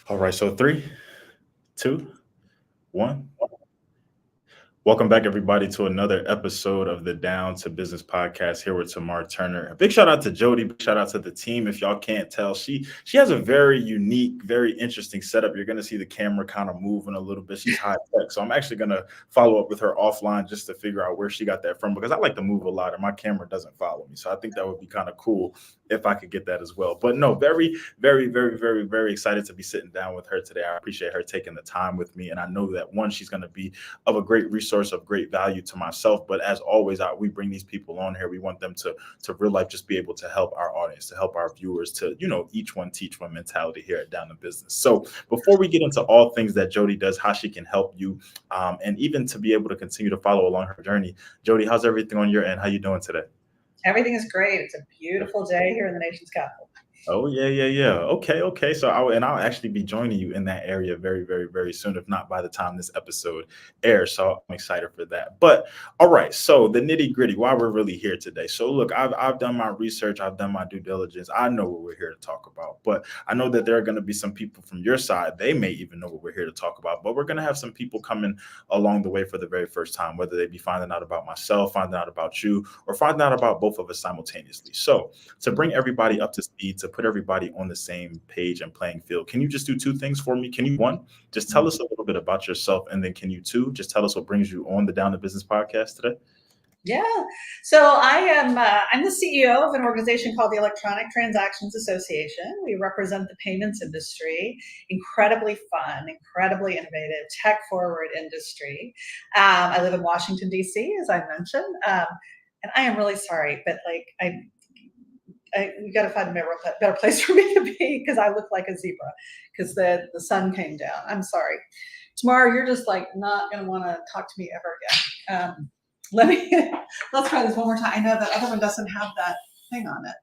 All right, so three, two, one. Welcome back, everybody, to another episode of the Down to Business podcast here with Tamar Turner. A big shout out to Jody. Big shout out to the team. If y'all can't tell, she has a very unique, very interesting setup. You're going to see the camera kind of moving a little bit. She's high tech, so I'm actually going to follow up with her offline just to figure out where she got that from because I like to move a lot and my camera doesn't follow me. So I think that would be kind of cool if I could get that as well. But no, very, very, very, very, very excited to be sitting down with her today. I appreciate her taking the time with me, and I know that one, she's going to be of a great resource of great value to myself. But as always, we bring these people on here. We want them to real life just be able to help our audience, to help our viewers, to each one teach one mentality here at Down to Business. So before we get into all things that Jody does, how she can help you, and even to be able to continue to follow along her journey, Jody, how's everything on your end? How you doing today? Everything is great. It's a beautiful day here in the nation's capital. Oh yeah. Okay. So I'll actually be joining you in that area very, very, very soon, if not by the time this episode airs. So I'm excited for that. But all right, so the nitty gritty, why we're really here today. So look, I've done my research, I've done my due diligence. I know what we're here to talk about, but I know that there are going to be some people from your side. They may even know what we're here to talk about, but we're going to have some people coming along the way for the very first time, whether they be finding out about myself, finding out about you, or finding out about both of us simultaneously. So to bring everybody up to speed, to put everybody on the same page and playing field, can you just do two things for me? Can you, one, just tell us a little bit about yourself, and then can you, two, just tell us what brings you on the Down to Business podcast today? Yeah. So I'm the CEO of an organization called the Electronic Transactions Association. We represent the payments industry. Incredibly fun, incredibly innovative, tech forward industry. I live in Washington, D.C., as I mentioned. And I am really sorry, but we got to find a better place for me to be because I look like a zebra because the sun came down. I'm sorry. Tomorrow, you're just not going to want to talk to me ever again. Let's try this one more time. I know that other one doesn't have that thing on it.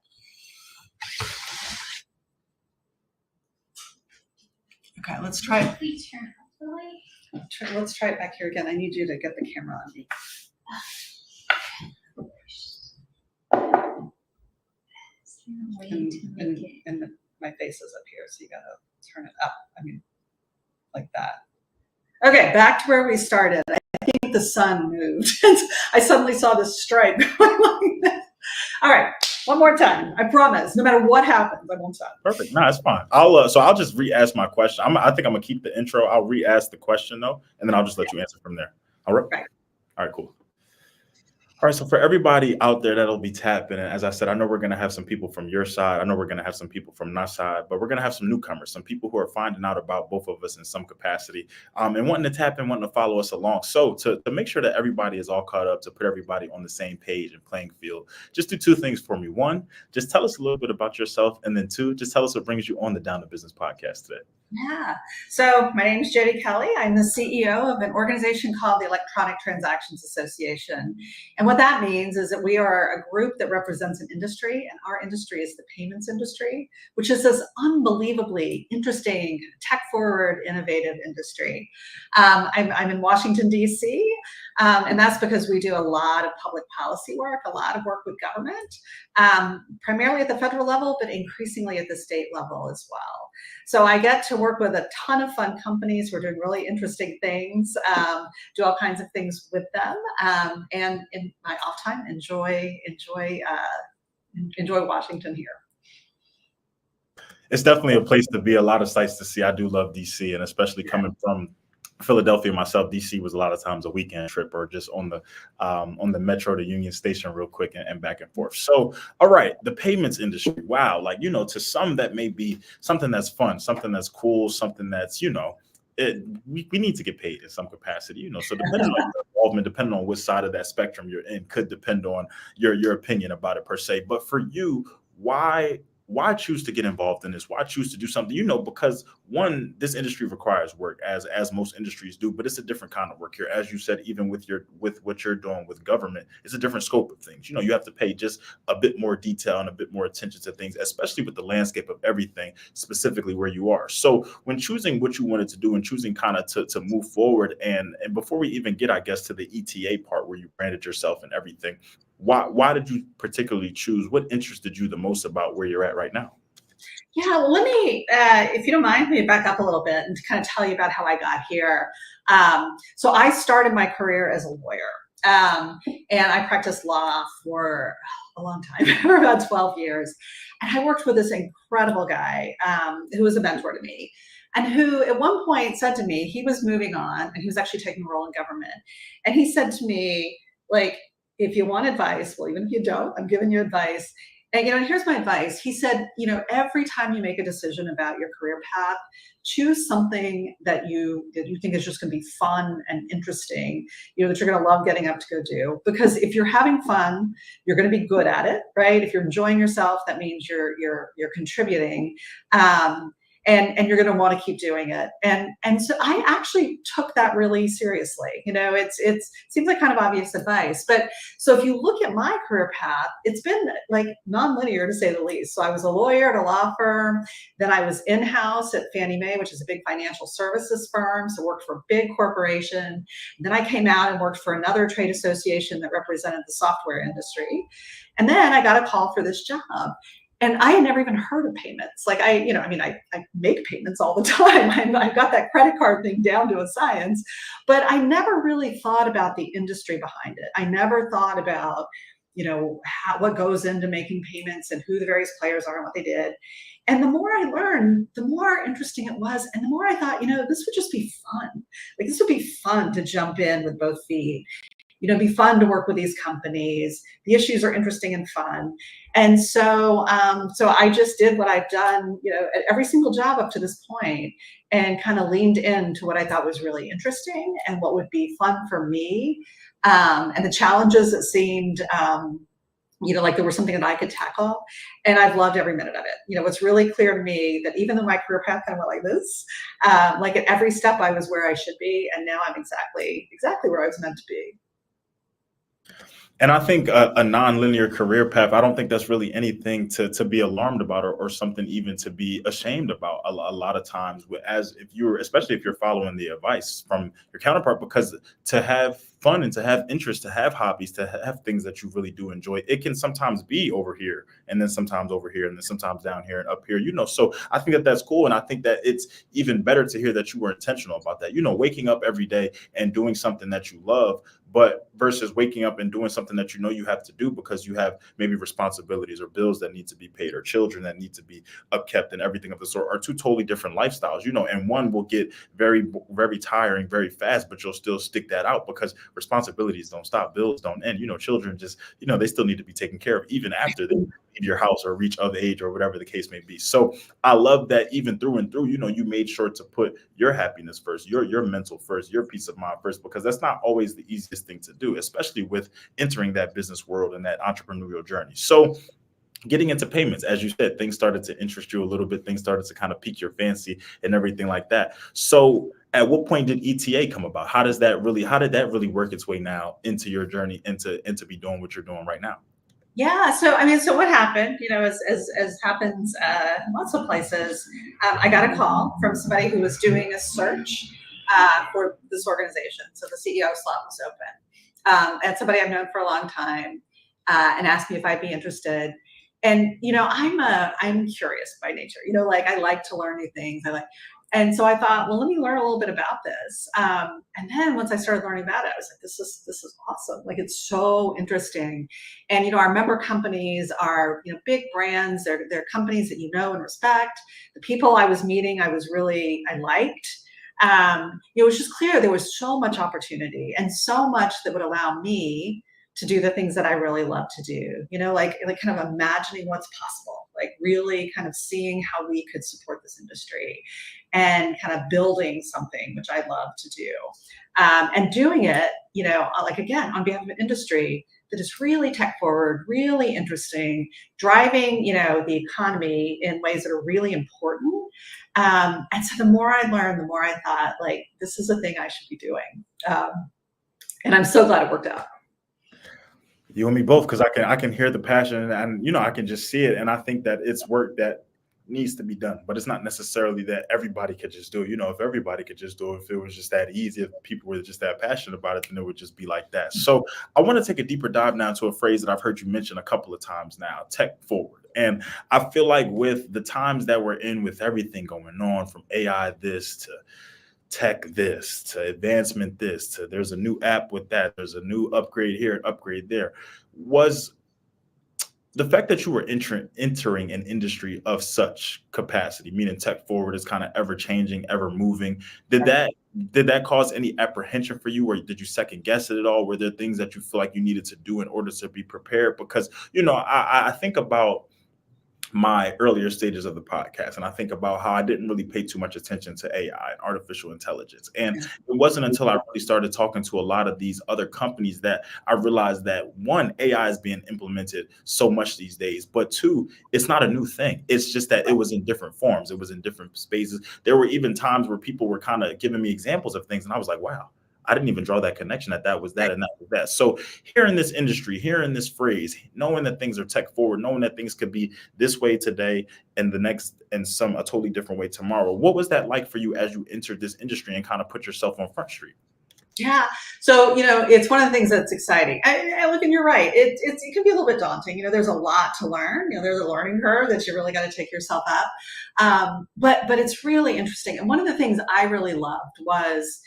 Okay, let's try it. Let's try it back here again. I need you to get the camera on me. And my face is up here, so you gotta turn it up. Like that. Okay, back to where we started. I think the sun moved. I suddenly saw this stripe going like that. All right, one more time. I promise. No matter what happens, I won't stop. Perfect. No, it's fine. I'll just re-ask my question. I think I'm gonna keep the intro. I'll re-ask the question though, and then I'll just let you answer from there. All right. Right. All right. Cool. All right, so for everybody out there that'll be tapping, and as I said, I know we're going to have some people from your side. I know we're going to have some people from my side, but we're going to have some newcomers, some people who are finding out about both of us in some capacity, and wanting to tap in, wanting to follow us along. So to make sure that everybody is all caught up, to put everybody on the same page and playing field, just do two things for me. One, just tell us a little bit about yourself, and then two, just tell us what brings you on the Down to Business podcast today. Yeah. So my name is Jodie Kelley. I'm the CEO of an organization called the Electronic Transactions Association. And what that means is that we are a group that represents an industry, and our industry is the payments industry, which is this unbelievably interesting, tech-forward, innovative industry. I'm in Washington, D.C., and that's because we do a lot of public policy work, a lot of work with government, primarily at the federal level, but increasingly at the state level as well. So I get to work with a ton of fun companies. We're doing really interesting things, do all kinds of things with them, and in my off time, enjoy Washington here. It's definitely a place to be. A lot of sights to see. I do love DC, and especially coming from Philadelphia myself, DC was a lot of times a weekend trip or just on the metro to Union Station real quick and back and forth. So, all right, the payments industry. Wow, to some that may be something that's fun, something that's cool, something that's we need to get paid in some capacity. So depending on your involvement, depending on which side of that spectrum you're in, could depend on your opinion about it per se. But for you, why choose to get involved in this? Why choose to do something? Because one, this industry requires work, as most industries do, but it's a different kind of work here. As you said, even with what you're doing with government, it's a different scope of things. You have to pay just a bit more detail and a bit more attention to things, especially with the landscape of everything, specifically where you are. So when choosing what you wanted to do and choosing kind of to move forward, and before we even get, I guess, to the ETA part where you branded yourself and everything, why did you particularly choose? What interested you the most about where you're at right now? Yeah, well, let me, if you don't mind, let me back up a little bit and kind of tell you about how I got here. So I started my career as a lawyer, and I practiced law for a long time, for about 12 years. And I worked with this incredible guy who was a mentor to me, and who at one point said to me, he was moving on, and he was actually taking a role in government. And he said to me, like, if you want advice, well, even if you don't, I'm giving you advice. And here's my advice. He said, every time you make a decision about your career path, choose something that you think is just going to be fun and interesting, that you're going to love getting up to go do. Because if you're having fun, you're going to be good at it, right? If you're enjoying yourself, that means you're contributing. And you're going to want to keep doing it. And so I actually took that really seriously. It seems like kind of obvious advice, but so if you look at my career path, it's been like nonlinear to say the least. So I was a lawyer at a law firm, then I was in-house at Fannie Mae, which is a big financial services firm, so worked for a big corporation. And then I came out and worked for another trade association that represented the software industry. And then I got a call for this job. And I had never even heard of payments. Like I make payments all the time. I've got that credit card thing down to a science, but I never really thought about the industry behind it. I never thought about, what goes into making payments and who the various players are and what they did. And the more I learned, the more interesting it was. And the more I thought, this would just be fun. Like this would be fun to jump in with both feet. Be fun to work with these companies. The issues are interesting and fun. And so I just did what I've done, at every single job up to this point, and kind of leaned into what I thought was really interesting and what would be fun for me. And the challenges that seemed, like there was something that I could tackle. And I've loved every minute of it. It's really clear to me that even though my career path kind of went like this, like at every step I was where I should be. And now I'm exactly where I was meant to be. And I think a non-linear career path, I don't think that's really anything to be alarmed about, or something even to be ashamed about a lot of times, especially if you're following the advice from your counterpart, because to have fun and to have interest, to have hobbies, to have things that you really do enjoy, it can sometimes be over here and then sometimes over here and then sometimes down here and up here, so I think that that's cool. And I think that it's even better to hear that you were intentional about that, waking up every day and doing something that you love, but versus waking up and doing something that you have to do because you have maybe responsibilities or bills that need to be paid or children that need to be upkept and everything of the sort, are two totally different lifestyles, and one will get very, very tiring very fast, but you'll still stick that out because responsibilities don't stop, bills don't end, children just, they still need to be taken care of even after they leave your house or reach of age or whatever the case may be. So I love that even through and through, you made sure to put your happiness first, your mental first, your peace of mind first, because that's not always the easiest thing to do, especially with entering that business world and that entrepreneurial journey. So getting into payments, as you said, things started to interest you a little bit, things started to kind of pique your fancy and everything like that. So at what point did ETA come about? How did that really work its way now into your journey into be doing what you're doing right now? Yeah. So what happened, as happens lots of places, I got a call from somebody who was doing a search for this organization. So the CEO slot was open. And somebody I've known for a long time, and asked me if I'd be interested. And, I'm curious by nature, like I like to learn new things. And so I thought, well, let me learn a little bit about this. And then once I started learning about it, I was like, this is awesome. Like, it's so interesting. And, our member companies are, big brands. They're companies that and respect. The people I was meeting, I liked. It was just clear there was so much opportunity and so much that would allow me to do the things that I really love to do, like kind of imagining what's possible, like really kind of seeing how we could support this industry and kind of building something, which I love to do. And doing it, like again, on behalf of an industry that is really tech forward, really interesting, driving, the economy in ways that are really important. And so the more I learned, the more I thought, like, this is a thing I should be doing. And I'm so glad it worked out. You and me both, because I can hear the passion and I can just see it. And I think that it's work that needs to be done, but it's not necessarily that everybody could just do it. If everybody could just do it, if it was just that easy, if people were just that passionate about it, then it would just be like that. So I want to take a deeper dive now into a phrase that I've heard you mention a couple of times now: tech forward. And I feel like with the times that we're in, with everything going on from AI this to tech this to advancement this to there's a new app with that, there's a new upgrade here and upgrade there, was the fact that you were entering an industry of such capacity, meaning tech forward is kind of ever changing, ever moving. Did that cause any apprehension for you, or did you second guess it at all? Were there things that you feel like you needed to do in order to be prepared? Because I think about my earlier stages of the podcast, and I think about how I didn't really pay too much attention to AI and artificial intelligence. And it wasn't until I really started talking to a lot of these other companies that I realized that, one, AI is being implemented so much these days, but two, it's not a new thing. It's just that it was in different forms. It was in different spaces. There were even times where people were kind of giving me examples of things, and I was like, wow, I didn't even draw that connection that was that and that was that. So here in this industry, here in this phrase, knowing that things are tech forward, knowing that things could be this way today and the next and a totally different way tomorrow. What was that like for you as you entered this industry and kind of put yourself on Front Street? Yeah. So, it's one of the things that's exciting. I look, and you're right. It can be a little bit daunting. There's a lot to learn. There's a learning curve that you really got to take yourself up. But it's really interesting. And one of the things I really loved was,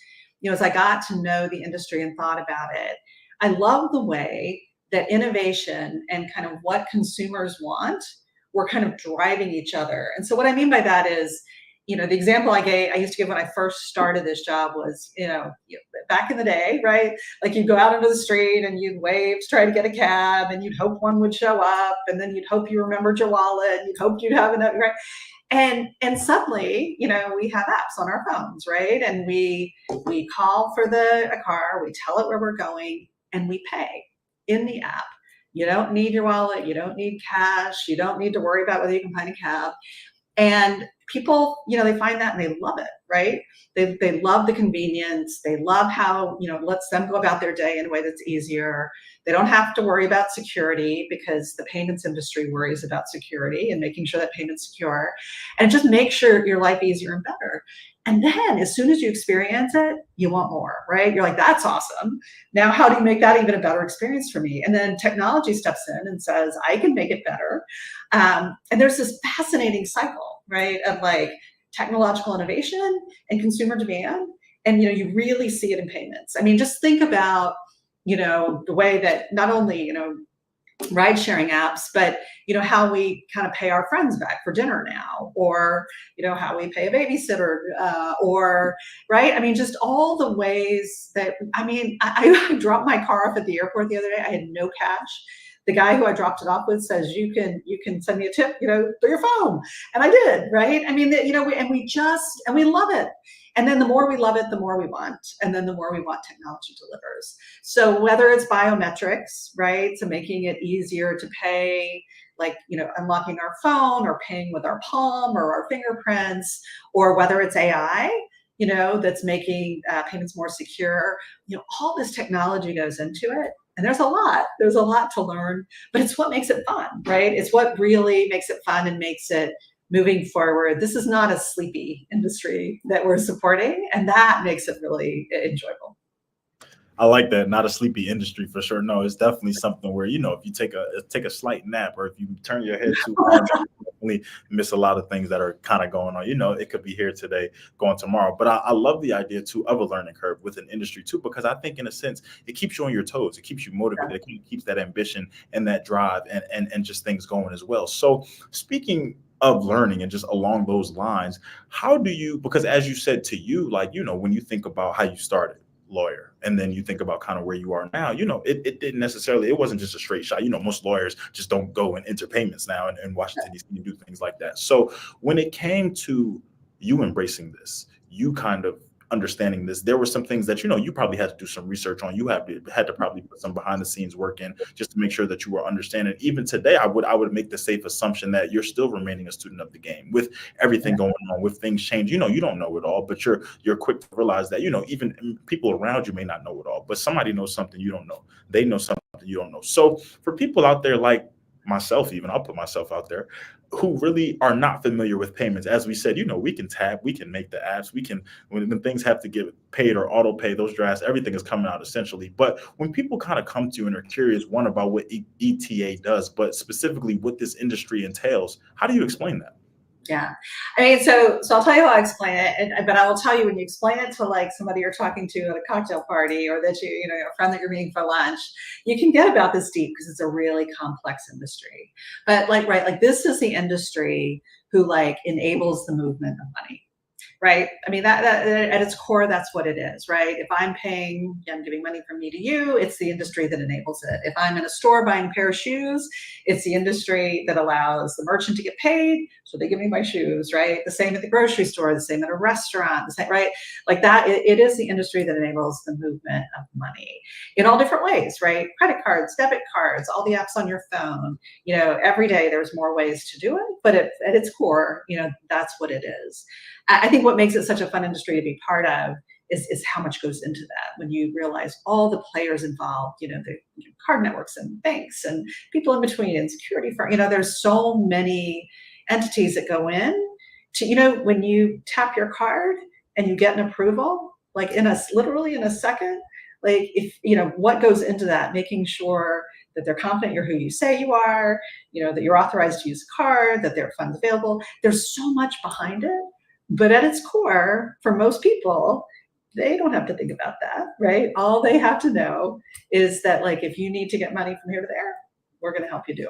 as I got to know the industry and thought about it, I love the way that innovation and kind of what consumers want were kind of driving each other. And so what I mean by that is, the example I used to give when I first started this job was, back in the day, right? Like you'd go out into the street and you'd wave to try to get a cab, and you'd hope one would show up, and then you'd hope you remembered your wallet, and you'd hope you'd have enough, right? And suddenly, we have apps on our phones, right? And we call for a car, we tell it where we're going, and we pay in the app. You don't need your wallet, you don't need cash, you don't need to worry about whether you can find a cab. And people, they find that and they love it, right? They love the convenience. They love how, lets them go about their day in a way that's easier. They don't have to worry about security, because the payments industry worries about security and making sure that payment's secure, and just make sure your life easier and better. And then as soon as you experience it, you want more, right? You're like, that's awesome. Now, how do you make that even a better experience for me? And then technology steps in and says, I can make it better. And there's this fascinating cycle, right, of like technological innovation and consumer demand. And, you really see it in payments. I mean, just think about, the way that not only, ride sharing apps, but, how we kind of pay our friends back for dinner now, or, how we pay a babysitter, or, right. I mean, just all the ways that, I dropped my car off at the airport the other day. I had no cash. The guy who I dropped it off with says, you can send me a tip, through your phone. And I did, right? I mean, we love it. And then the more we love it, the more we want. And then the more we want, technology delivers. So whether it's biometrics, right? So making it easier to pay, like, unlocking our phone or paying with our palm or our fingerprints, or whether it's AI, that's making payments more secure, all this technology goes into it. And there's a lot to learn, but it's what makes it fun, right? It's what really makes it fun and makes it moving forward. This is not a sleepy industry that we're supporting, and that makes it really enjoyable. I like that. Not a sleepy industry for sure. No, it's definitely something where, if you take a slight nap, or if you turn your head too hard, you definitely miss a lot of things that are kind of going on. It could be here today, going tomorrow. But I love the idea too of a learning curve with an industry too, because I think in a sense, it keeps you on your toes. It keeps you motivated. It keeps that ambition and that drive and just things going as well. So speaking of learning and just along those lines, how do you, because as you said to you, like, when you think about how you started, lawyer, and then you think about kind of where you are now, it didn't necessarily, it wasn't just a straight shot. Most lawyers just don't go and enter payments now in Washington, D.C. and do things like that. So when it came to you embracing this, you kind of understanding this, there were some things that, you probably had to do some research on. You had to probably put some behind the scenes work in just to make sure that you were understanding. Even today, I would make the safe assumption that you're still remaining a student of the game with everything going on, with things change. You don't know it all, but you're quick to realize that, even people around you may not know it all, but somebody knows something you don't know. They know something you don't know. So for people out there like myself, even I'll put myself out there, who really are not familiar with payments. As we said, we can tap, we can make the apps, we can, when things have to get paid or auto pay, those drafts, everything is coming out essentially. But when people kind of come to you and are curious, one, about what ETA does, but specifically what this industry entails, how do you explain that? Yeah. I mean, so I'll tell you how I explain it, but I will tell you, when you explain it to like somebody you're talking to at a cocktail party, or that a friend that you're meeting for lunch, you can get about this deep because it's a really complex industry. But like, right, like this is the industry who like enables the movement of money. Right. I mean, that at its core, that's what it is, right? If I'm giving money from me to you, it's the industry that enables it. If I'm in a store buying a pair of shoes, it's the industry that allows the merchant to get paid, so they give me my shoes, right? The same at the grocery store, the same at a restaurant, the same, right? Like that, it is the industry that enables the movement of money in all different ways, right? Credit cards, debit cards, all the apps on your phone. Every day there's more ways to do it, but at its core, that's what it is. I think what makes it such a fun industry to be part of is how much goes into that. When you realize all the players involved, the card networks and banks and people in between and security firms, there's so many entities that go in to, when you tap your card and you get an approval, like literally in a second, like if, what goes into that, making sure that they're confident you're who you say you are, that you're authorized to use a card, that there are funds available. There's so much behind it. But at its core, for most people, they don't have to think about that, right? All they have to know is that, like, if you need to get money from here to there, we're going to help you do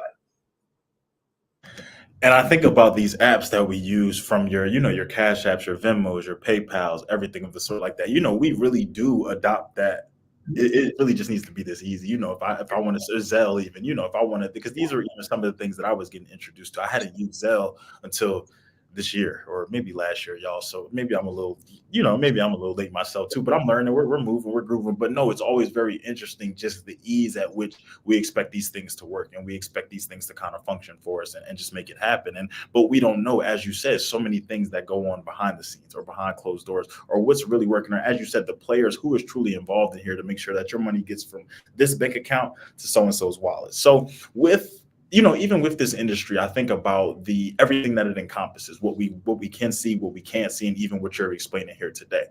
it. And I think about these apps that we use, from your Cash Apps, your Venmos, your PayPals, everything of the sort like that. We really do adopt that. It really just needs to be this easy. If I want to Zelle, even, if I want to, because these are even some of the things that I was getting introduced to. I hadn't used Zelle until this year, or maybe last year, y'all. So maybe I'm a little late myself too, but I'm learning. We're moving, we're grooving. But no, it's always very interesting, just the ease at which we expect these things to work, and we expect these things to kind of function for us and just make it happen. But we don't know, as you said, so many things that go on behind the scenes or behind closed doors, or what's really working. Or as you said, the players who is truly involved in here to make sure that your money gets from this bank account to so-and-so's wallet. So even with this industry, I think about everything that it encompasses, what we can see, what we can't see, and even what you're explaining here today.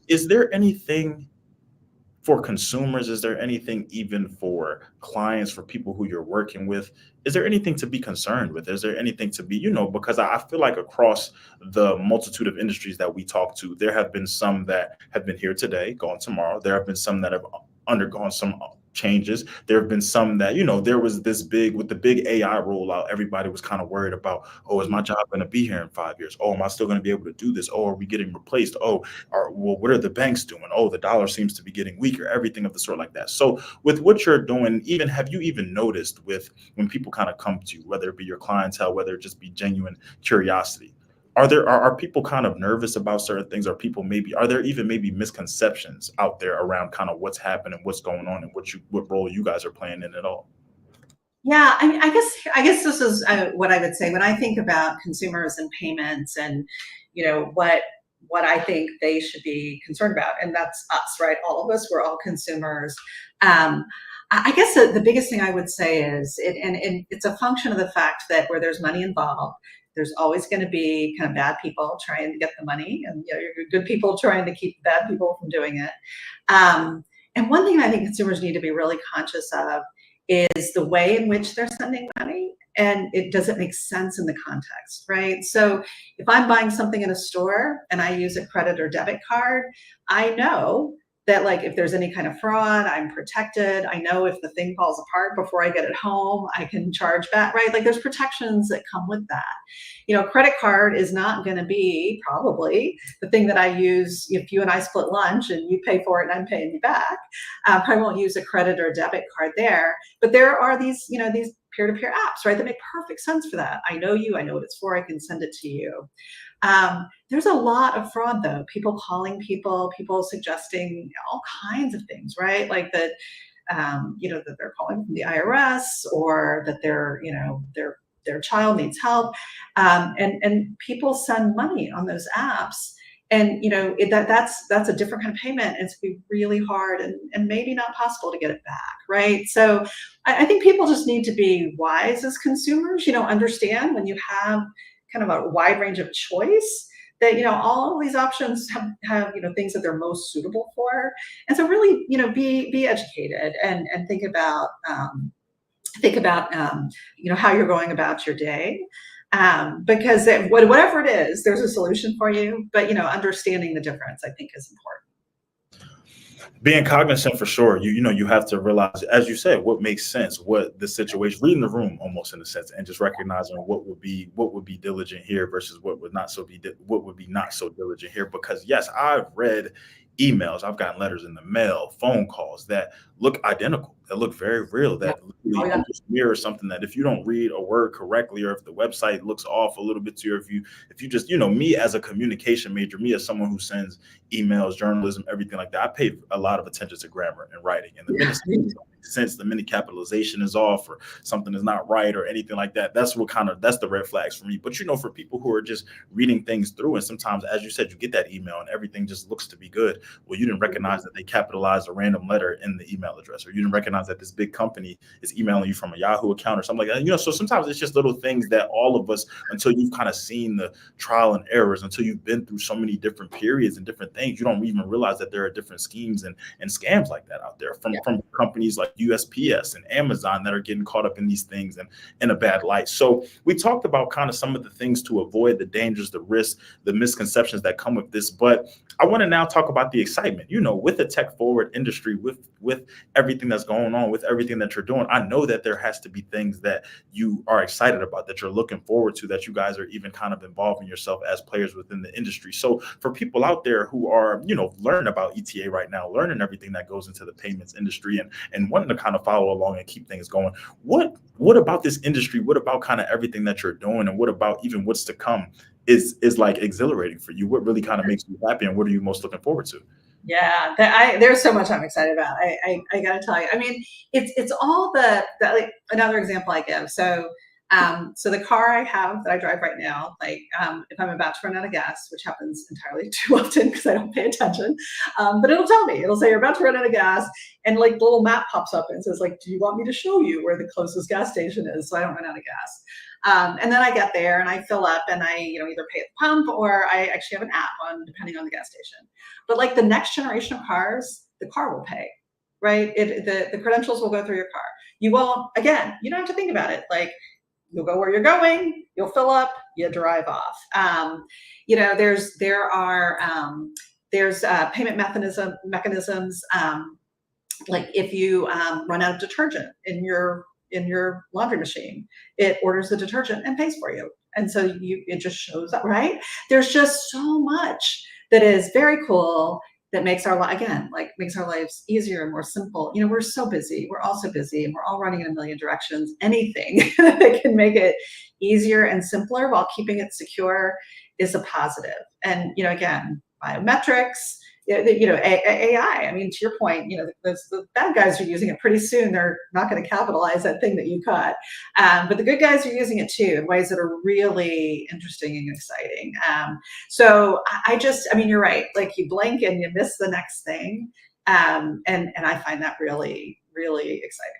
Is there anything for consumers? Is there anything even for clients, for people who you're working with? Is there anything to be concerned with? Is there anything to be, because I feel like across the multitude of industries that we talk to, there have been some that have been here today, gone tomorrow. There have been some that have undergone some changes. There have been some that, there was with the big AI rollout, everybody was kind of worried about, oh, is my job going to be here in 5 years? Oh, am I still going to be able to do this? Oh, are we getting replaced? Oh, what are the banks doing? Oh, the dollar seems to be getting weaker, everything of the sort like that. So with what you're doing, have you even noticed when people kind of come to you, whether it be your clientele, whether it just be genuine curiosity, are people kind of nervous about certain things? Are there even maybe misconceptions out there around kind of what's happening, what's going on, and what role you guys are playing in it all? Yeah, I mean, I guess this is what I would say when I think about consumers and payments, and what I think they should be concerned about, and that's us, right? All of us, we're all consumers. I guess the biggest thing I would say is it's a function of the fact that where there's money involved, there's always going to be kind of bad people trying to get the money, and good people trying to keep bad people from doing it. And one thing I think consumers need to be really conscious of is the way in which they're spending money, and it doesn't make sense in the context, right? So if I'm buying something in a store and I use a credit or debit card, I know that, like, if there's any kind of fraud, I'm protected. I know if the thing falls apart before I get it home, I can charge back, right? Like, there's protections that come with that. Credit card is not going to be probably the thing that I use if you and I split lunch and you pay for it and I'm paying you back. I won't use a credit or debit card there. But there are these peer-to-peer apps, right, that make perfect sense for that. I know you, I know what it's for, I can send it to you. There's a lot of fraud, though. People calling people suggesting all kinds of things, right? Like that, that they're calling from the IRS, or that their child needs help. And people send money on those apps, And that's a different kind of payment. And it's be really hard and maybe not possible to get it back, right? So I think people just need to be wise as consumers, understand when you have kind of a wide range of choice that all these options have things that they're most suitable for. And so really be educated and think about how you're going about your day, because whatever it is, there's a solution for you. But understanding the difference, I think, is important. Being cognizant for sure. You have to realize, as you said, what makes sense, what the situation, reading the room almost in a sense, and just recognizing what would be diligent here versus what would be not so diligent here. Because yes, I've read emails, I've gotten letters in the mail, phone calls that look identical, that look very real, that literally almost mirror something that if you don't read a word correctly, or if the website looks off a little bit to you, if you just, me as a communication major, me as someone who sends emails, journalism, everything like that, I pay a lot of attention to grammar and writing. And the minute something don't make sense, the minute capitalization is off or something is not right or anything like that, that's the red flags for me. But for people who are just reading things through, and sometimes, as you said, you get that email and everything just looks to be good. Well, you didn't recognize that they capitalized a random letter in the email address, or you didn't recognize that this big company is emailing you from a Yahoo account or something like that. So sometimes it's just little things that all of us, until you've kind of seen the trial and errors, until you've been through so many different periods and different things, you don't even realize that there are different schemes and scams like that out there from companies like USPS and Amazon that are getting caught up in these things and in a bad light. So we talked about kind of some of the things to avoid, the dangers, the risks, the misconceptions that come with this. But I want to now talk about the excitement, with the tech forward industry, with everything that's going on, with everything that you're doing. I know that there has to be things that you are excited about, that you're looking forward to, that you guys are even kind of involving yourself as players within the industry. So for people out there who are, learning about ETA right now, learning everything that goes into the payments industry and wanting to kind of follow along and keep things going, what about this industry? What about kind of everything that you're doing, and what about even what's to come is like exhilarating for you? What really kind of makes you happy, and what are you most looking forward to? Yeah, there's so much I'm excited about. I got to tell you. I mean, it's all like another example I give. So the car I have that I drive right now, like if I'm about to run out of gas, which happens entirely too often because I don't pay attention, but it'll tell me, it'll say you're about to run out of gas, and like the little map pops up and says like, do you want me to show you where the closest gas station is so I don't run out of gas? And then I get there and I fill up and I either pay at the pump or I actually have an app on, depending on the gas station. But like the next generation of cars, the car will pay, right? The credentials will go through your car. You won't, again, you don't have to think about it. Like, you'll go where you're going, you'll fill up, you drive off. There's payment mechanisms. Like if you run out of detergent in your laundry machine, it orders the detergent and pays for you. And so it just shows up, right? There's just so much that is very cool that makes our lives easier and more simple. We're so busy. We're all so busy, and we're all running in a million directions. Anything that can make it easier and simpler while keeping it secure is a positive. And again, biometrics, AI. I mean, to your point, the bad guys are using it. Pretty soon, they're not going to capitalize that thing that you cut. But the good guys are using it too in ways that are really interesting and exciting. So you're right. Like you blink and you miss the next thing. And I find that really, really exciting.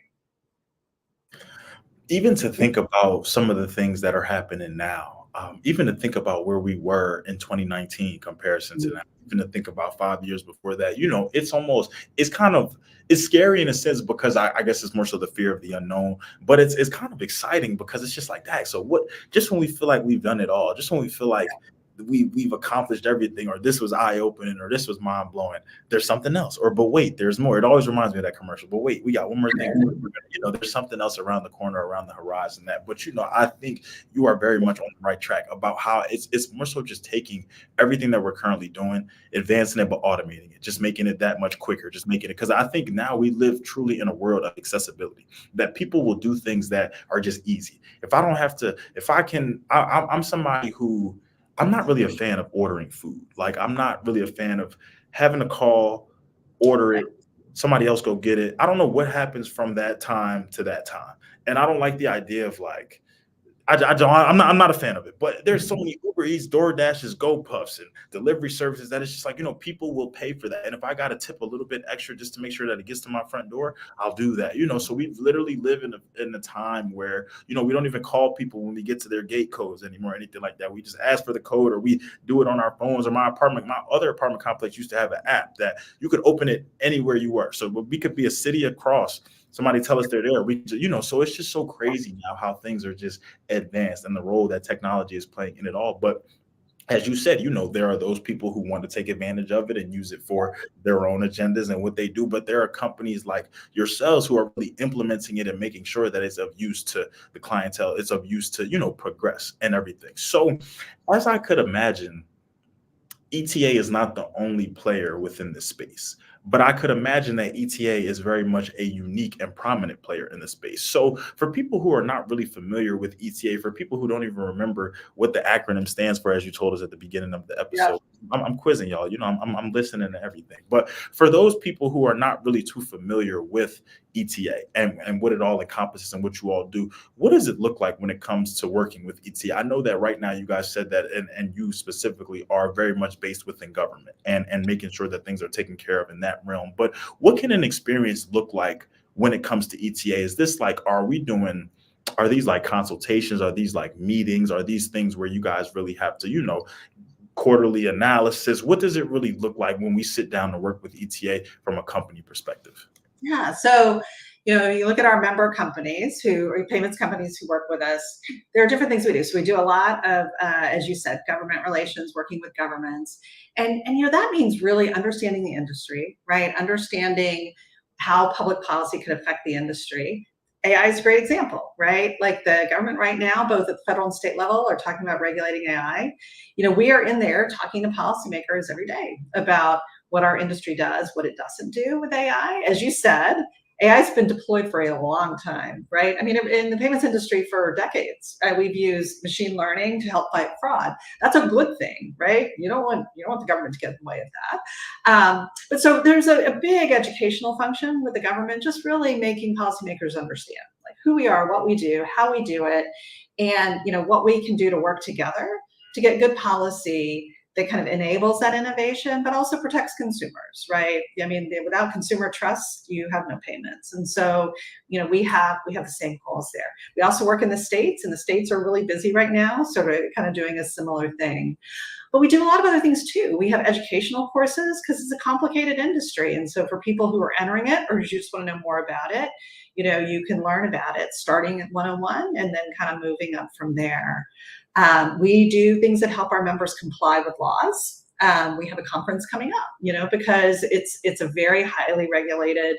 Even to think about some of the things that are happening now, even to think about where we were in 2019 comparison to now, even to think about 5 years before that, it's scary in a sense, because I guess it's more so the fear of the unknown, but it's kind of exciting because it's just like that. So just when we feel like we've done it all, just when we feel like we've accomplished everything, or this was eye-opening, or this was mind-blowing, there's something else, but wait, there's more. It always reminds me of that commercial, but wait, we got one more thing. There's something else around the corner, around the horizon. But I think you are very much on the right track about how it's more so just taking everything that we're currently doing, advancing it, but automating it, just making it that much quicker, just making it, because I think now we live truly in a world of accessibility, that people will do things that are just easy. I'm somebody who, I'm not really a fan of ordering food. Like, I'm not really a fan of having to call, order it, somebody else go get it. I don't know what happens from that time to that time. And I don't like the idea of like, I'm not a fan of it, but there's so many Uber Eats, DoorDashes, GoPuffs, and delivery services that it's just like, people will pay for that. And if I got to tip a little bit extra just to make sure that it gets to my front door, I'll do that. So we literally live in a time where, we don't even call people when we get to their gate codes anymore, or anything like that. We just ask for the code, or we do it on our phones. Or my other apartment complex used to have an app that you could open it anywhere you were. So we could be a city across. Somebody tell us they're there. So it's just so crazy now how things are just advanced and the role that technology is playing in it all. But as you said, there are those people who want to take advantage of it and use it for their own agendas and what they do. But there are companies like yourselves who are really implementing it and making sure that it's of use to the clientele. It's of use to, progress and everything. So as I could imagine, ETA is not the only player within this space, but I could imagine that ETA is very much a unique and prominent player in the space. So for people who are not really familiar with ETA, for people who don't even remember what the acronym stands for, as you told us at the beginning of the episode, I'm quizzing y'all, I'm listening to everything. But for those people who are not really too familiar with ETA and what it all encompasses and what you all do, what does it look like when it comes to working with ETA? I know that right now you guys said that, and you specifically are very much based within government and making sure that things are taken care of in that realm. But what can an experience look like when it comes to ETA? Is this like, are these like consultations? Are these like meetings? Are these things where you guys really have to, quarterly analysis? What does it really look like when we sit down to work with ETA from a company perspective? Yeah. So, you look at our member companies or payments companies who work with us, there are different things we do. So we do a lot of, as you said, government relations, working with governments. And that means really understanding the industry, right? Understanding how public policy could affect the industry. AI is a great example, right? Like the government right now, both at the federal and state level, are talking about regulating AI. We are in there talking to policymakers every day about what our industry does, what it doesn't do with AI. As you said, AI has been deployed for a long time, right? I mean, in the payments industry for decades, we've used machine learning to help fight fraud. That's a good thing, right? You don't want the government to get in the way of that. But so there's a big educational function with the government, just really making policymakers understand like who we are, what we do, how we do it, and what we can do to work together to get good policy that kind of enables that innovation, but also protects consumers, right? I mean, without consumer trust, you have no payments. And so, we have the same goals there. We also work in the states, and the states are really busy right now, sort of kind of doing a similar thing. But we do a lot of other things too. We have educational courses because it's a complicated industry. And so for people who are entering it or who just want to know more about it, you can learn about it starting at 101 and then kind of moving up from there. We do things that help our members comply with laws. We have a conference coming up, because it's a very highly regulated.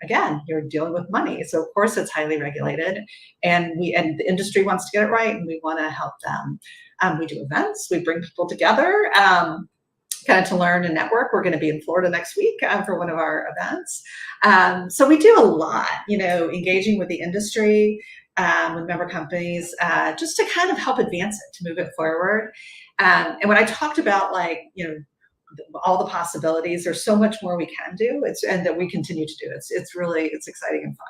Again, you're dealing with money, so of course it's highly regulated, and the industry wants to get it right, and we want to help them. We do events. We bring people together. Kind of to learn and network. We're going to be in Florida next week for one of our events. So we do a lot, engaging with the industry, with member companies, just to kind of help advance it, to move it forward. And when I talked about all the possibilities, there's so much more we can do. And that we continue to do. It's really exciting and fun.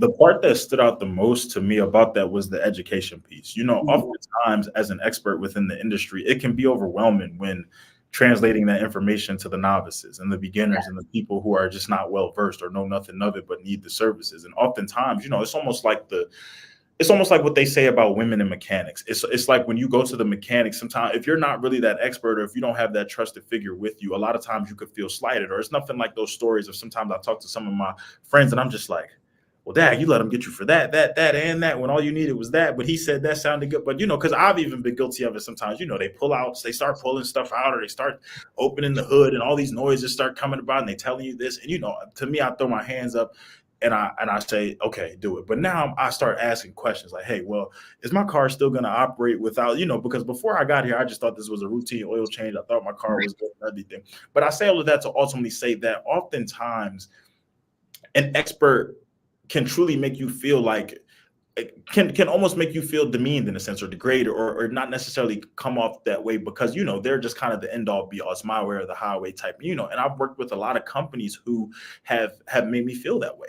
The part that stood out the most to me about that was the education piece. Oftentimes as an expert within the industry, it can be overwhelming when translating that information to the novices and the beginners and the people who are just not well versed or know nothing of it but need the services. And oftentimes, it's almost like what they say about women in mechanics. It's like when you go to the mechanic, sometimes if you're not really that expert or if you don't have that trusted figure with you, a lot of times you could feel slighted. Or it's nothing like those stories of sometimes I talk to some of my friends and I'm just like, well, Dad, you let him get you for that, and that, when all you needed was that. But he said that sounded good. But, because I've even been guilty of it sometimes. They start pulling stuff out, or they start opening the hood and all these noises start coming about and they telling you this. And, to me, I throw my hands up and I say, okay, do it. But now I start asking questions like, hey, well, is my car still going to operate without, because before I got here, I just thought this was a routine oil change. I thought my car was good and everything. But I say all of that to ultimately say that oftentimes an expert can truly make you feel like it can almost make you feel demeaned in a sense, or degraded, or not necessarily come off that way, because they're just kind of the end all be all. It's my way or the highway type. And I've worked with a lot of companies who have made me feel that way.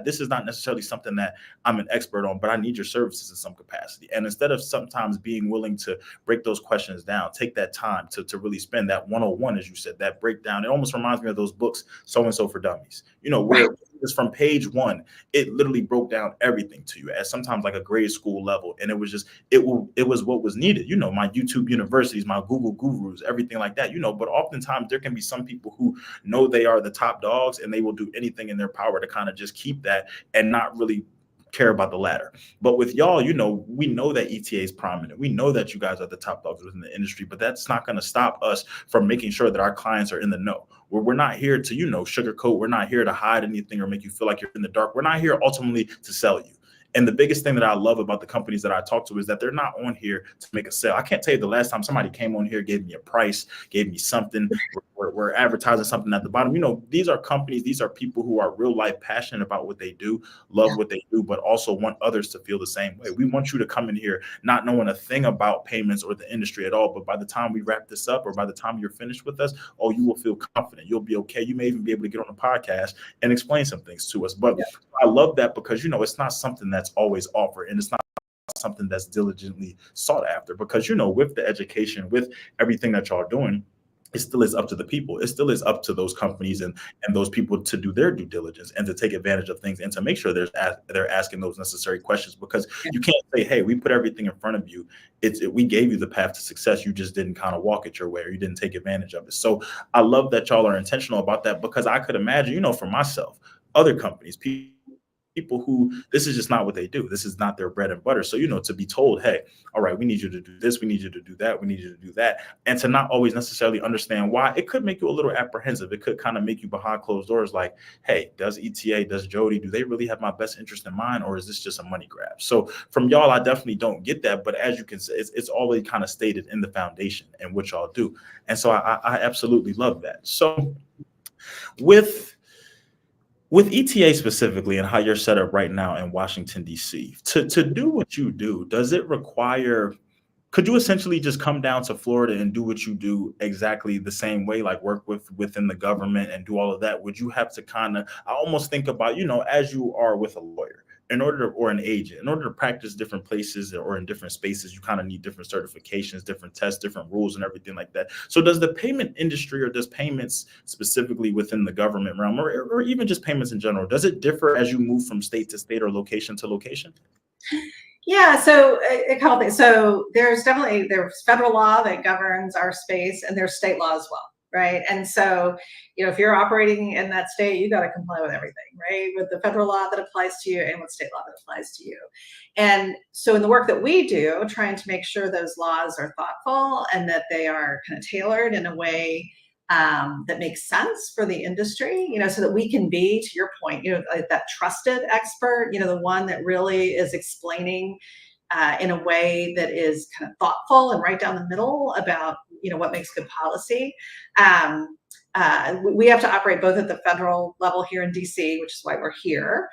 This is not necessarily something that I'm an expert on, but I need your services in some capacity. And instead of sometimes being willing to break those questions down, take that time to really spend that 101, as you said, that breakdown. It almost reminds me of those books, So and So for Dummies. Where it's from page one, it literally broke down everything to you at sometimes like a grade school level. And it was just, it was what was needed. My YouTube universities, my Google gurus, everything like that, but oftentimes there can be some people who know they are the top dogs, and they will do anything in their power to kind of just keep that and not really care about the ladder. But with y'all, we know that ETA is prominent. We know that you guys are the top dogs within the industry, but that's not going to stop us from making sure that our clients are in the know. We're not here to, sugarcoat. We're not here to hide anything or make you feel like you're in the dark. We're not here ultimately to sell you. And the biggest thing that I love about the companies that I talk to is that they're not on here to make a sale. I can't tell you the last time somebody came on here, gave me a price, gave me something. We're advertising something at the bottom. These are companies, these are people who are real life passionate about what they do, love what they do, but also want others to feel the same way. We want you to come in here not knowing a thing about payments or the industry at all, but by the time we wrap this up, or by the time you're finished with us, you will feel confident. You'll be okay. You may even be able to get on the podcast and explain some things to us. But I love that, because it's not something that's always offered, and it's not something that's diligently sought after, because with the education, with everything that y'all are doing, it still is up to the people. It still is up to those companies and those people to do their due diligence and to take advantage of things and to make sure they're asking those necessary questions, because you can't say, hey, we put everything in front of you. We gave you the path to success. You just didn't kind of walk it your way, or you didn't take advantage of it. So I love that y'all are intentional about that, because I could imagine, for myself, other companies, people who this is just not what they do. This is not their bread and butter. So, to be told, hey, all right, we need you to do this. We need you to do that. We need you to do that. And to not always necessarily understand why, it could make you a little apprehensive. It could kind of make you behind closed doors, like, hey, does ETA, does Jodie, do they really have my best interest in mind? Or is this just a money grab? So from y'all, I definitely don't get that. But as you can say, it's already kind of stated in the foundation and what y'all do. And so I absolutely love that. So with ETA specifically, and how you're set up right now in Washington, D.C., to do what you do, does it require, could you essentially just come down to Florida and do what you do exactly the same way, like work within the government and do all of that? Would you have to I almost think about, as you are with a lawyer, or an agent, in order to practice different places or in different spaces, you kind of need different certifications, different tests, different rules, and everything like that. So does the payment industry, or does payments specifically within the government realm, or even just payments in general, does it differ as you move from state to state or location to location? Yeah, so a couple things. So there's federal law that governs our space, and there's state law as well, right? And so, if you're operating in that state, you got to comply with everything, right? With the federal law that applies to you and with state law that applies to you. And so in the work that we do, trying to make sure those laws are thoughtful and that they are kind of tailored in a way that makes sense for the industry, so that we can be, to your point, like that trusted expert, the one that really is explaining in a way that is kind of thoughtful and right down the middle about, what makes good policy. We have to operate both at the federal level here in DC, which is why we're here.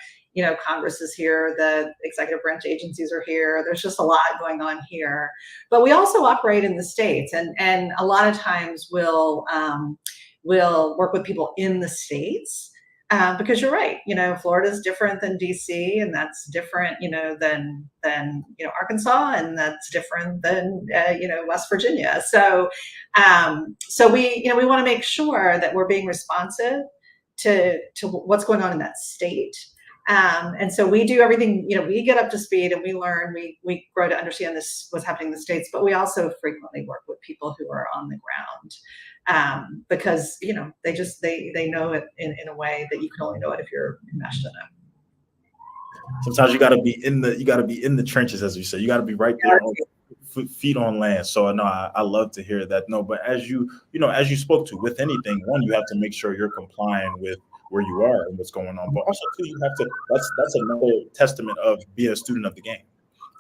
Congress is here, the executive branch agencies are here. There's just a lot going on here. But we also operate in the states, and a lot of times we'll work with people in the states. Because you're right, Florida is different than DC, and that's different, than Arkansas, and that's different than West Virginia. So we want to make sure that we're being responsive to what's going on in that state. And so we do everything, we get up to speed and we learn, we grow to understand what's happening in the states, but we also frequently work with people who are on the ground. Because they know it in a way that you can only know it if you're enmeshed in it. Sometimes you got to be in the trenches, as you say. You got to be right there, feet on land. So no, I love to hear that. No, but as you spoke to, with anything, one, you have to make sure you're complying with where you are and what's going on, but also two, you have to. That's another testament of being a student of the game.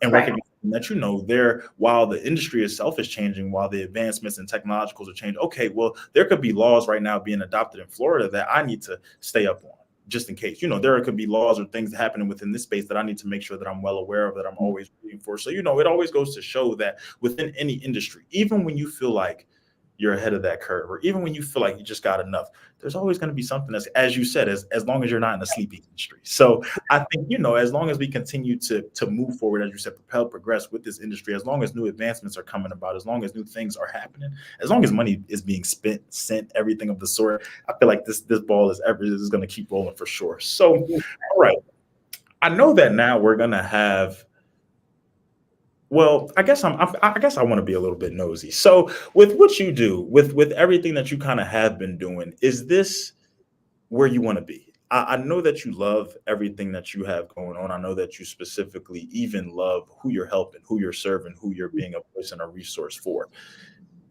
And recognizing that, while the industry itself is changing, while the advancements and technologicals are changing, okay, well, there could be laws right now being adopted in Florida that I need to stay up on. just in case. There could be laws or things happening within this space that I need to make sure that I'm well aware of, that I'm always reading for. So, it always goes to show that within any industry, even when you feel like you're ahead of that curve, or even when you feel like you just got enough, there's always going to be something that's, as you said, as long as you're not in a sleeping industry. So I think, as long as we continue to move forward, as you said, propel, progress with this industry, as long as new advancements are coming about, as long as new things are happening, as long as money is being sent, everything of the sort, I feel like this ball is going to keep rolling for sure. So, all right. I know that now we're going to have, well, I guess I want to be a little bit nosy. So with what you do, with everything that you kind of have been doing, is this where you want to be? I know that you love everything that you have going on. I know that you specifically even love who you're helping, who you're serving, who you're being a voice and a resource for.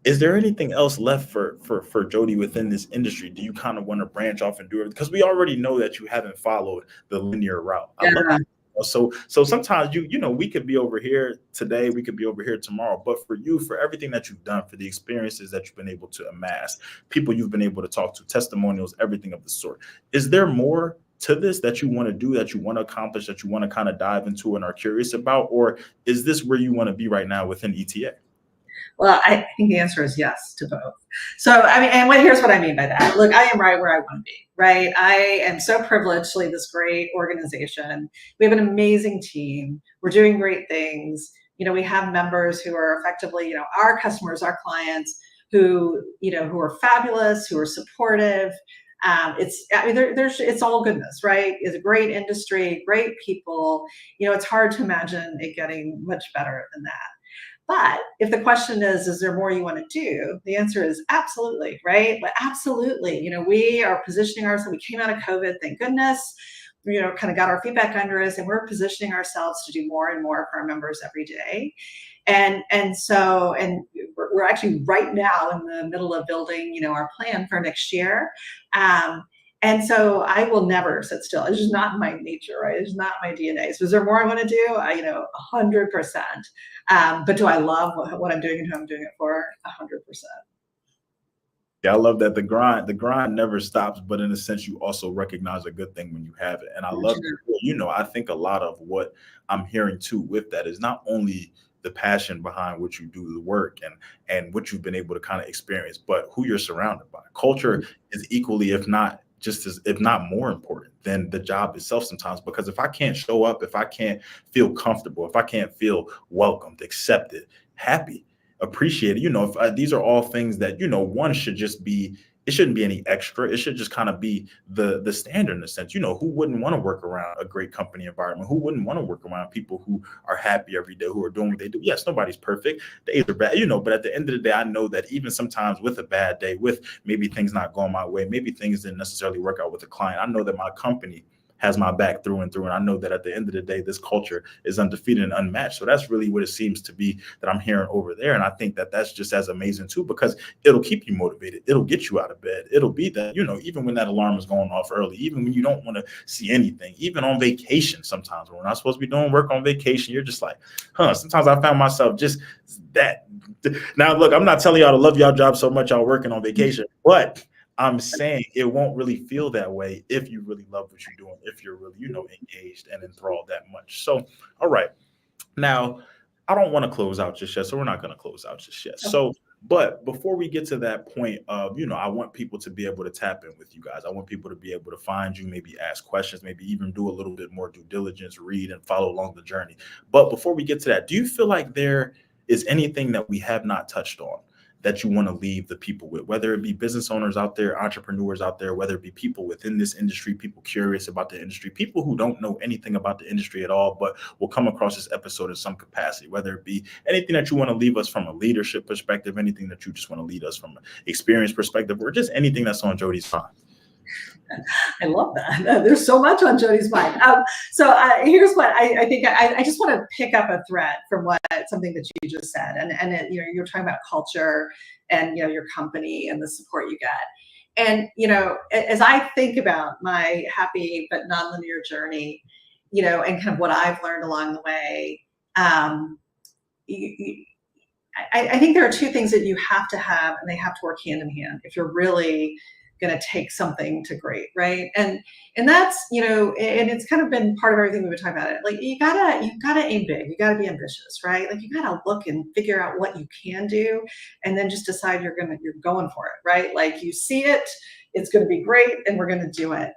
Is there anything else left for Jodie within this industry? Do you kind of want to branch off and do it? Because we already know that you haven't followed the linear route. I love that. So sometimes we could be over here today, we could be over here tomorrow, but for you, for everything that you've done, for the experiences that you've been able to amass, people you've been able to talk to, testimonials, everything of the sort, is there more to this that you want to do, that you want to accomplish, that you want to kind of dive into and are curious about, or is this where you want to be right now within ETA? Well, I think the answer is yes to both. So, here's what I mean by that. Look, I am right where I want to be, right? I am so privileged to lead this great organization. We have an amazing team. We're doing great things. We have members who are effectively, our customers, our clients, who are fabulous, who are supportive. It's all goodness, right? It's a great industry, great people. It's hard to imagine it getting much better than that. But if the question is there more you want to do? The answer is absolutely, right? But absolutely. We are positioning ourselves. We came out of COVID, thank goodness, kind of got our feet back under us, and we're positioning ourselves to do more and more for our members every day. And we're actually right now in the middle of building, our plan for next year. And so I will never sit still. It's just not my nature, right? It's not my DNA. So is there more I want to do? 100%. But do I love what I'm doing and who I'm doing it for? 100%. Yeah, I love that the grind never stops, but in a sense, you also recognize a good thing when you have it. And I love that. I think a lot of what I'm hearing too with that is not only the passion behind what you do, the work and what you've been able to kind of experience, but who you're surrounded by. Culture is equally, if not more important than the job itself sometimes, because if I can't show up, if I can't feel comfortable, if I can't feel welcomed, accepted, happy, appreciated, if these are all things that, one should just be, it shouldn't be any extra. It should just kind of be the standard in a sense. Who wouldn't want to work around a great company environment? Who wouldn't want to work around people who are happy every day, who are doing what they do? Yes, nobody's perfect. Days are bad, but at the end of the day, I know that even sometimes with a bad day, with maybe things not going my way, maybe things didn't necessarily work out with a client, I know that my company has my back through and through. And I know that at the end of the day, this culture is undefeated and unmatched. So that's really what it seems to be that I'm hearing over there. And I think that that's just as amazing too, because it'll keep you motivated. It'll get you out of bed. It'll be that, even when that alarm is going off early, even when you don't want to see anything, even on vacation, sometimes when we're not supposed to be doing work on vacation, you're just like, sometimes I found myself just that. Now, look, I'm not telling y'all to love y'all job so much y'all working on vacation, but I'm saying it won't really feel that way if you really love what you're doing, if you're really, engaged and enthralled that much. So, all right. Now, I don't want to close out just yet, so we're not going to close out just yet. So, but before we get to that point of, I want people to be able to tap in with you guys. I want people to be able to find you, maybe ask questions, maybe even do a little bit more due diligence, read and follow along the journey. But before we get to that, do you feel like there is anything that we have not touched on that you want to leave the people with, whether it be business owners out there, entrepreneurs out there, whether it be people within this industry, people curious about the industry, people who don't know anything about the industry at all, but will come across this episode in some capacity, whether it be anything that you want to leave us from a leadership perspective, anything that you just want to lead us from an experience perspective, or just anything that's on Jodie's mind. I love that. There's so much on Jodie's mind. Here's what I think. I just want to pick up a thread from something that you just said, and you're talking about culture and your company and the support you get. And as I think about my happy but nonlinear journey, and kind of what I've learned along the way, I think there are two things that you have to have, and they have to work hand in hand if you're really going to take something to great, right? And that's, and it's kind of been part of everything we've been talking about. It like you gotta aim big, you gotta be ambitious, right? Like you gotta look and figure out what you can do, and then just decide you're going for it, right? Like you see it, it's going to be great, and we're going to do it.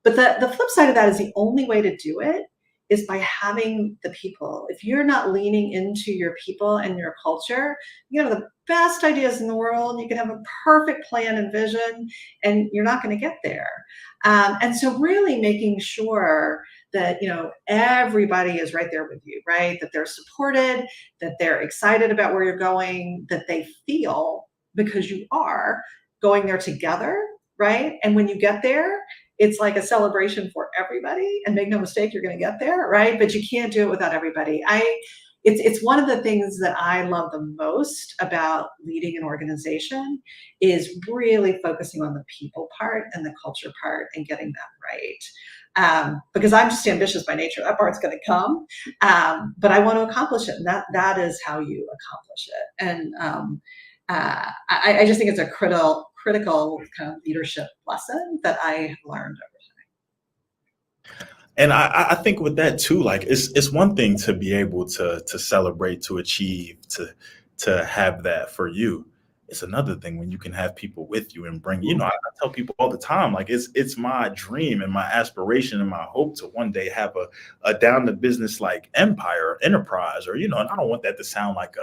But the flip side of that is the only way to do it is by having the people. If you're not leaning into your people and your culture, you have the best ideas in the world, you can have a perfect plan and vision, and you're not going to get there. And so really making sure that everybody is right there with you, right? That they're supported, that they're excited about where you're going, that they feel, because you are going there together, right? And when you get there, it's like a celebration for everybody, and make no mistake, you're going to get there, right? But you can't do it without everybody. It's one of the things that I love the most about leading an organization is really focusing on the people part and the culture part and getting that right. Because I'm just ambitious by nature. That part's going to come, but I want to accomplish it, and that is how you accomplish it. And I just think it's a critical kind of leadership lesson that I have learned over time. And I think with that too, like it's one thing to be able to celebrate, to achieve, to have that for you. It's another thing when you can have people with you and bring, I tell people all the time, like it's my dream and my aspiration and my hope to one day have a down to business like empire or enterprise, or, and I don't want that to sound like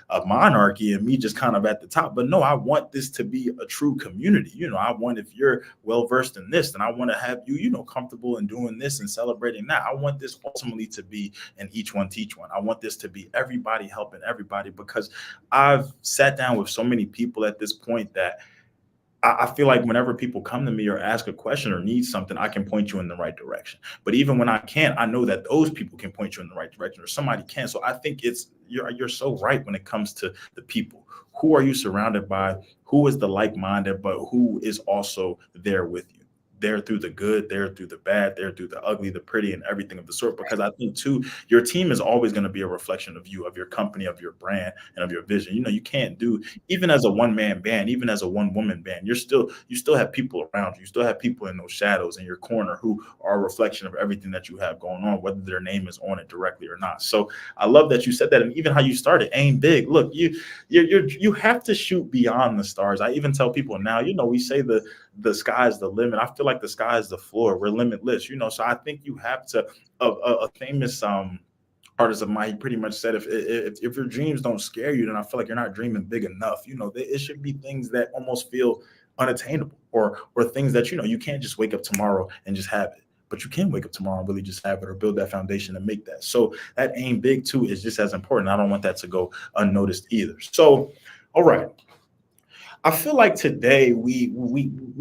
a monarchy and me just kind of at the top, but no, I want this to be a true community. I want, if you're well-versed in this, then I want to have you, comfortable in doing this and celebrating that. I want this ultimately to be an each one teach one. I want this to be everybody helping everybody, because I've sat down with so many people at this point that I feel like whenever people come to me or ask a question or need something, I can point you in the right direction. But even when I can't, I know that those people can point you in the right direction, or somebody can. So I think you're so right when it comes to the people. Who are you surrounded by? Who is the like-minded, but who is also there with you? There through the good, there through the bad, there through the ugly, the pretty, and everything of the sort. Because I think too, your team is always going to be a reflection of you, of your company, of your brand, and of your vision. You can't do, even as a one-man band, even as a one-woman band, you still have people around you. You still have people in those shadows in your corner who are a reflection of everything that you have going on, whether their name is on it directly or not. So I love that you said that, and even how you started, aim big. Look, you have to shoot beyond the stars. I even tell people now, we say the sky is the limit. I feel like the sky is the floor. We're limitless, so I think you have to, a famous artist of mine, he pretty much said, if your dreams don't scare you, then I feel like you're not dreaming big enough. It should be things that almost feel unattainable, or things that, you can't just wake up tomorrow and just have it. But you can wake up tomorrow and really just have it, or build that foundation and make that. So that aim big too is just as important. I don't want that to go unnoticed either. So, all right. I feel like today we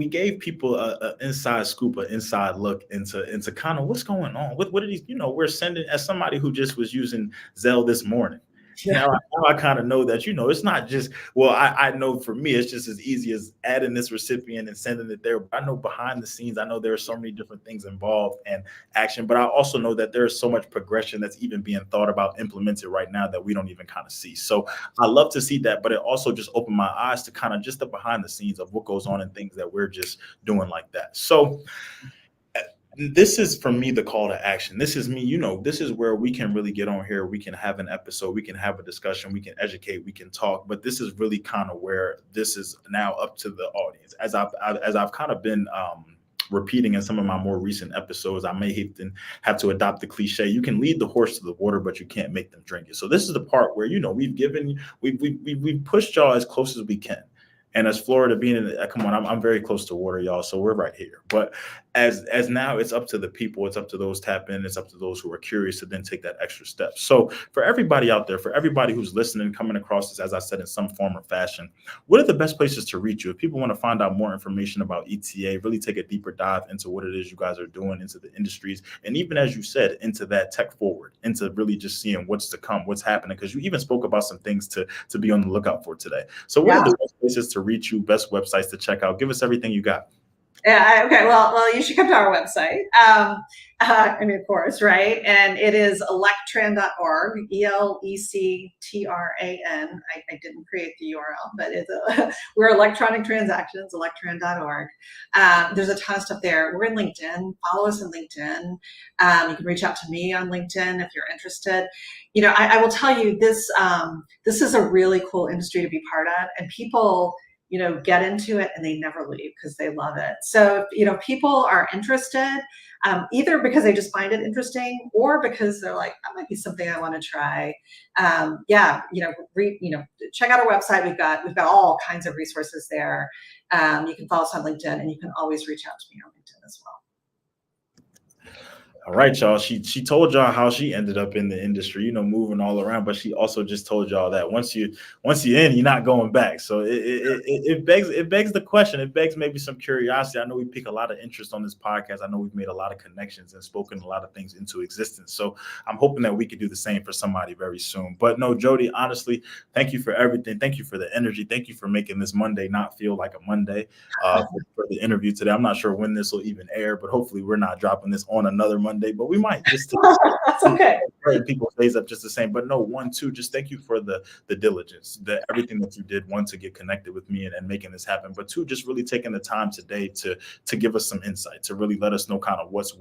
gave people a inside scoop, an inside look into kind of what's going on. What are these, we're sending, as somebody who just was using Zelle this morning. Yeah. Now I kind of know that, it's not just, well, I know for me, it's just as easy as adding this recipient and sending it there. But I know behind the scenes, I know there are so many different things involved and action, but I also know that there's so much progression that's even being thought about, implemented right now that we don't even kind of see. So I love to see that, but it also just opened my eyes to kind of just the behind the scenes of what goes on and things that we're just doing like that. So this is, for me, the call to action. This is me, this is where we can really get on here. We can have an episode, we can have a discussion, we can educate, we can talk, but this is really kind of where this is now up to the audience. As I've kind of been repeating in some of my more recent episodes, I may have to adopt the cliche, you can lead the horse to the water, but you can't make them drink it. So this is the part where, we've pushed y'all as close as we can. And as Florida being come on, I'm very close to water, y'all. So we're right here. But as now it's up to the people, it's up to those tap in, it's up to those who are curious to then take that extra step. So for everybody out there, for everybody who's listening, coming across this, as I said, in some form or fashion, what are the best places to reach you? If people want to find out more information about ETA, really take a deeper dive into what it is you guys are doing, into the industries, and even, as you said, into that tech forward, into really just seeing what's to come, what's happening, because you even spoke about some things to be on the lookout for today. So what are the best places to reach you, best websites to check out? Give us everything you got. Yeah. Okay. Well, you should come to our website. I mean, of course, right? And it is electran.org, ELECTRAN. I didn't create the URL, but we're electronic transactions, electran.org. There's a ton of stuff there. We're in LinkedIn. Follow us on LinkedIn. You can reach out to me on LinkedIn if you're interested. You know, I will tell you this. This is a really cool industry to be part of, and people, you know, get into it and they never leave because they love it. So, you know, people are interested, either because they just find it interesting or because they're like, that might be something I want to try. Yeah, you know, check out our website. We've got all kinds of resources there. You can follow us on LinkedIn, and you can always reach out to me on LinkedIn as well. All right, y'all. She told y'all how she ended up in the industry, you know, moving all around. But she also just told y'all that once you're in, you're not going back. So it begs the question. It begs maybe some curiosity. I know we pick a lot of interest on this podcast. I know we've made a lot of connections and spoken a lot of things into existence. So I'm hoping that we could do the same for somebody very soon. But no, Jodie, honestly, thank you for everything. Thank you for the energy. Thank you for making this Monday not feel like a Monday. For the interview today. I'm not sure when this will even air, but hopefully we're not dropping this on another Monday. But we might just to That's okay. People stays up just the same. But no, one, two, just thank you for the diligence, everything that you did. One, to get connected with me and making this happen. But two, just really taking the time today to give us some insight, to really let us know kind of what's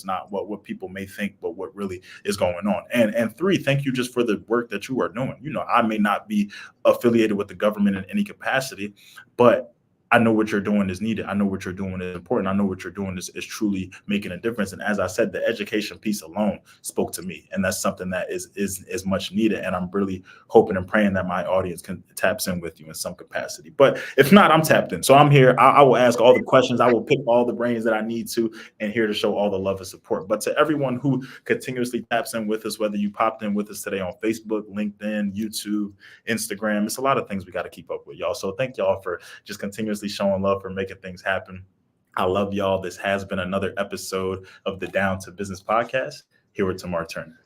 not, what people may think, but what really is going on. And three, thank you just for the work that you are doing. You know, I may not be affiliated with the government in any capacity, but I know what you're doing is needed. I know what you're doing is important. I know what you're doing is truly making a difference. And as I said, the education piece alone spoke to me. And that's something that is much needed. And I'm really hoping and praying that my audience taps in with you in some capacity. But if not, I'm tapped in. So I'm here. I will ask all the questions. I will pick all the brains that I need to, and here to show all the love and support. But to everyone who continuously taps in with us, whether you popped in with us today on Facebook, LinkedIn, YouTube, Instagram, it's a lot of things we got to keep up with, y'all. So thank y'all for just continuously showing love, for making things happen. I love y'all. This has been another episode of the Down to Business podcast. Here with Tamar Turner.